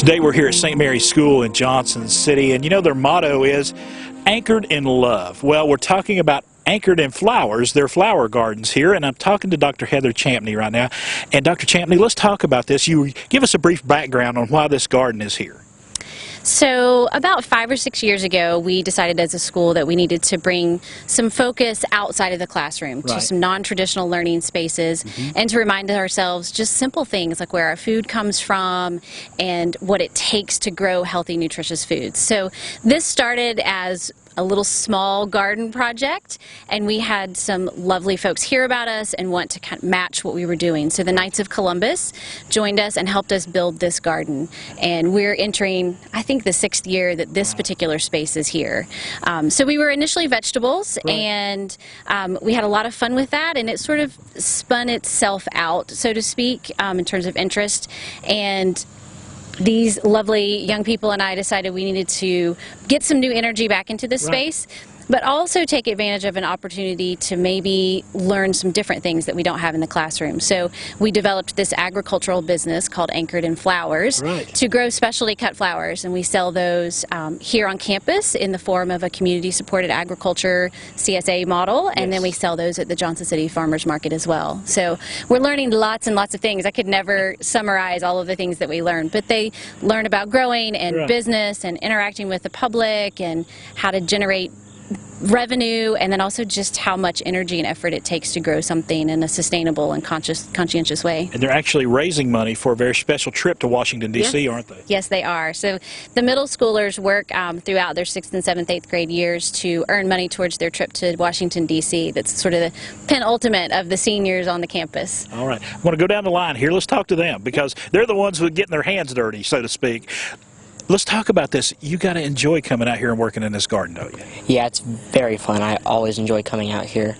Today we're here at St. Mary's School in Johnson City, and you know their motto is Anchored in Love. Well, we're talking about Anchored in Flowers, their flower gardens here, and I'm talking to Dr. Heather Champney right now. And Dr. Champney, let's talk about this. You give us a brief background on why this garden is here. So about 5 or 6 years ago, we decided as a school that we needed to bring some focus outside of the classroom to some non-traditional learning spaces and to remind ourselves just simple things like where our food comes from and what it takes to grow healthy, nutritious foods. So this started as a little small garden project, and we had some lovely folks hear about us and want to kind of match what we were doing. So the Knights of Columbus joined us and helped us build this garden, and we're entering, I think, the 6th year that this particular space is here. So we were initially vegetables, and we had a lot of fun with that, and it sort of spun itself out, so to speak, in terms of interest. And these lovely young people and I decided we needed to get some new energy back into this space, but also take advantage of an opportunity to maybe learn some different things that we don't have in the classroom. So we developed this agricultural business called Anchored in Flowers to grow specialty cut flowers, and we sell those here on campus in the form of a community-supported agriculture CSA model, and then we sell those at the Johnson City Farmers Market as well. So we're learning lots and lots of things. I could never summarize all of the things that we learn, but they learn about growing and business and interacting with the public and how to generate revenue, and then also just how much energy and effort it takes to grow something in a sustainable and conscientious way. And they're actually raising money for a very special trip to Washington, D.C., aren't they? Yes, they are. So the middle schoolers work throughout their 6th and 7th, 8th grade years to earn money towards their trip to Washington, D.C. That's sort of the penultimate of the seniors on the campus. All right. I want to go down the line here. Let's talk to them, because they're the ones who are getting their hands dirty, so to speak. Let's talk about this. You got to enjoy coming out here and working in this garden, don't you? Yeah, it's very fun. I always enjoy coming out here.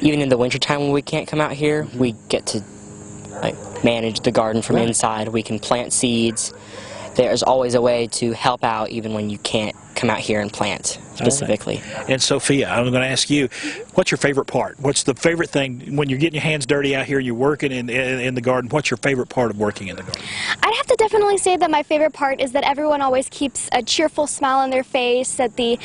Even in the wintertime when we can't come out here, we get to manage the garden from inside. We can plant seeds. There's always a way to help out even when you can't come out here and plant specifically. And Sophia, I'm going to ask you, what's your favorite part? What's the favorite thing when you're getting your hands dirty out here and you're working in the garden? What's your favorite part of working in the garden? I'd have to definitely say that my favorite part is that everyone always keeps a cheerful smile on their face, that the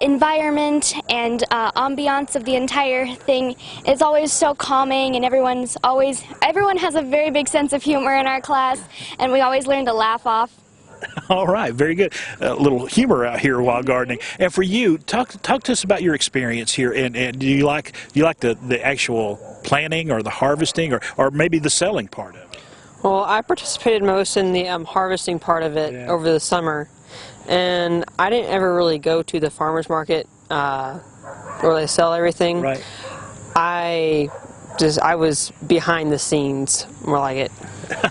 environment and ambiance of the entire thing is always so calming, and everyone has a very big sense of humor in our class, and we always learn to laugh off. All right, very good. A little humor out here while gardening. And for you, talk to us about your experience here. And do you like the actual planting or the harvesting or maybe the selling part of it? Well, I participated most in the harvesting part of it over the summer, and I didn't ever really go to the farmers market where they sell everything. Right. I was behind the scenes, more like it.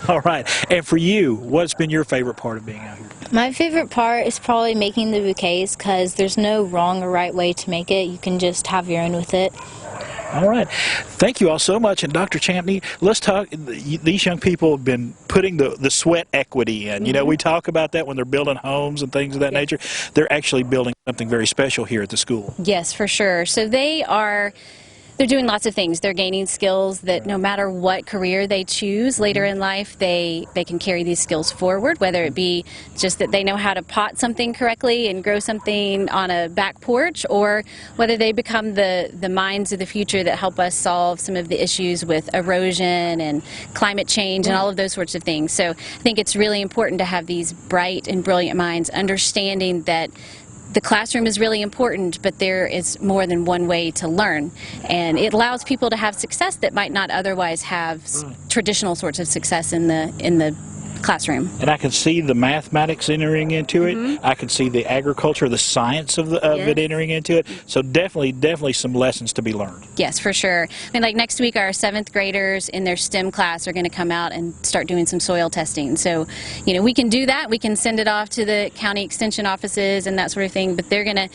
All right. And for you, what's been your favorite part of being out here? My favorite part is probably making the bouquets, because there's no wrong or right way to make it. You can just have your own with it. All right. Thank you all so much. And Dr. Champney, let's talk. These young people have been putting the sweat equity in. You know, we talk about that when they're building homes and things of that nature. They're actually building something very special here at the school. Yes, for sure. So they're doing lots of things. They're gaining skills that no matter what career they choose later in life, they can carry these skills forward, whether it be just that they know how to pot something correctly and grow something on a back porch, or whether they become the minds of the future that help us solve some of the issues with erosion and climate change and all of those sorts of things. So I think it's really important to have these bright and brilliant minds understanding that the classroom is really important, but there is more than one way to learn, and it allows people to have success that might not otherwise have traditional sorts of success in the classroom. And I can see the mathematics entering into it. I can see the agriculture, the science of it entering into it. So definitely some lessons to be learned. Yes, for sure. I mean, like next week, our 7th graders in their STEM class are going to come out and start doing some soil testing. So, you know, we can do that. We can send it off to the county extension offices and that sort of thing. But they're gonna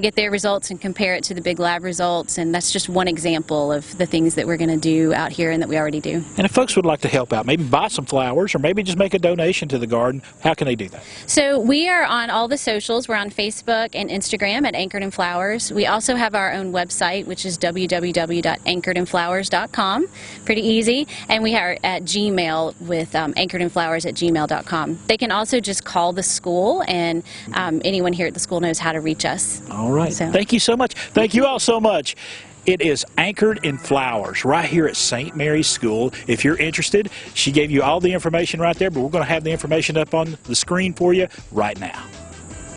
get their results and compare it to the big lab results. And that's just one example of the things that we're going to do out here and that we already do. And if folks would like to help out, maybe buy some flowers, or maybe just make make a donation to the garden, how can they do that? So we are on all the socials. We're on Facebook and Instagram at Anchored in Flowers. We also have our own website, which is www.anchoredinflowers.com. Pretty easy. And we are at Gmail with anchoredinflowers@gmail.com. They can also just call the school, and anyone here at the school knows how to reach us. All right. So. Thank you so much. Thank you all so much. It is Anchored in Flowers right here at St. Mary's School. If you're interested, she gave you all the information right there, but we're going to have the information up on the screen for you right now.